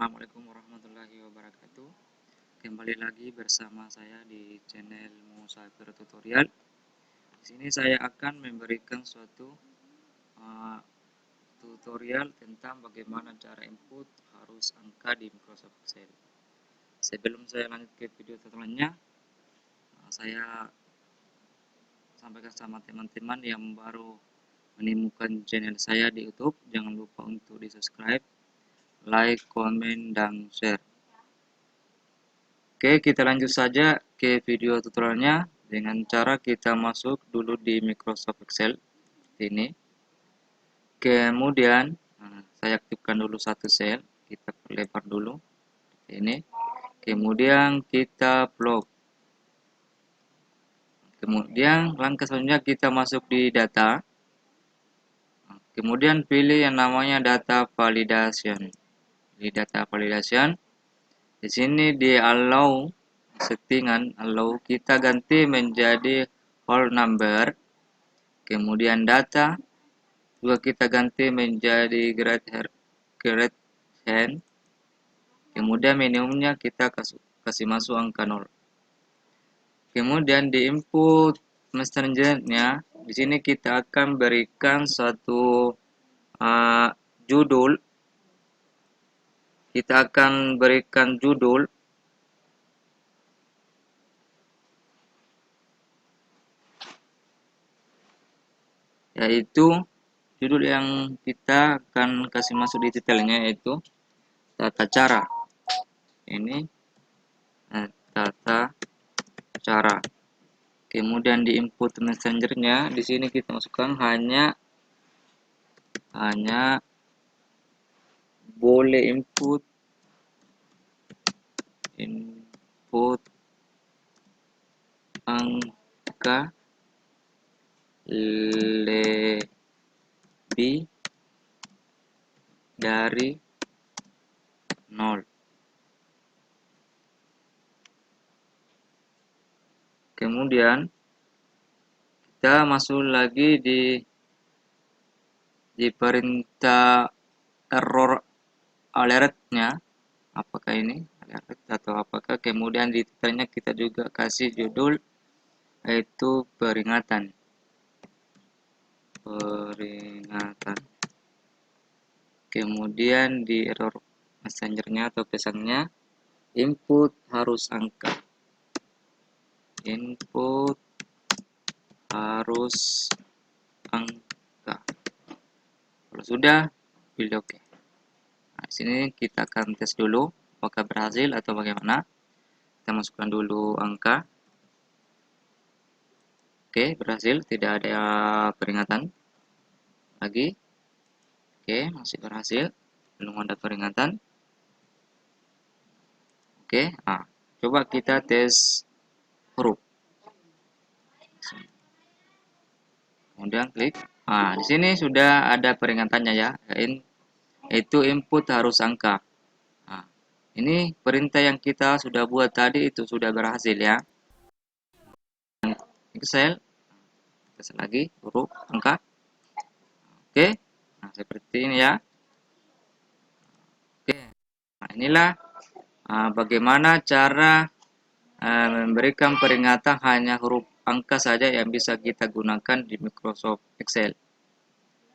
Assalamualaikum warahmatullahi wabarakatuh. Kembali lagi bersama saya di channel Musafir Tutorial. Di sini saya akan memberikan suatu tutorial tentang bagaimana cara input harus angka di Microsoft Excel. Sebelum saya lanjut ke video tutorialnya, saya sampaikan sama teman-teman yang baru menemukan channel saya di YouTube, jangan lupa untuk di-subscribe, like, komen, dan share. Oke, kita lanjut saja ke video tutorialnya dengan cara kita masuk dulu di Microsoft Excel ini. Kemudian saya aktifkan dulu satu sel, kita perlebar dulu ini. Kemudian kita plug. Kemudian langkah selanjutnya kita masuk di data. Kemudian pilih yang namanya data validation. Di data validation, di sini di allow settingan allow kita ganti menjadi whole number. Kemudian data juga kita ganti menjadi grade hand. Kemudian minimumnya kita kasih masuk angka 0. Kemudian di input messengernya, di sini kita akan berikan suatu judul. Kita akan berikan judul yaitu judul yang kita akan kasih masuk di detailnya yaitu tata cara. Ini tata cara. Kemudian di input messengernya, di sini kita masukkan hanya boleh input angka lebih dari 0. Kemudian kita masuk lagi di perintah error alertnya, apakah ini alert atau apakah. Kemudian di detailnya kita juga kasih judul yaitu peringatan. Kemudian di error messengernya atau pesannya, input harus angka. Input harus angka. Kalau sudah, pilih OK. Nah, di sini kita akan tes dulu apakah berhasil atau bagaimana. Kita masukkan dulu angka. Oke, berhasil, tidak ada peringatan lagi. Oke, masih berhasil, belum ada peringatan. Oke, coba kita tes huruf. Kemudian klik. Di sini sudah ada peringatannya ya, yaitu input harus angka. Ini perintah yang kita sudah buat tadi itu sudah berhasil ya. Excel, tes lagi huruf angka. Oke, seperti ini ya. Oke, inilah bagaimana cara memberikan peringatan hanya huruf angka saja yang bisa kita gunakan di Microsoft Excel.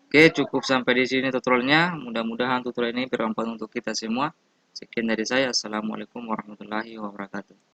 Oke, cukup sampai di sini tutorialnya. Mudah-mudahan tutorial ini bermanfaat untuk kita semua. Sekian dari saya. Assalamualaikum warahmatullahi wabarakatuh.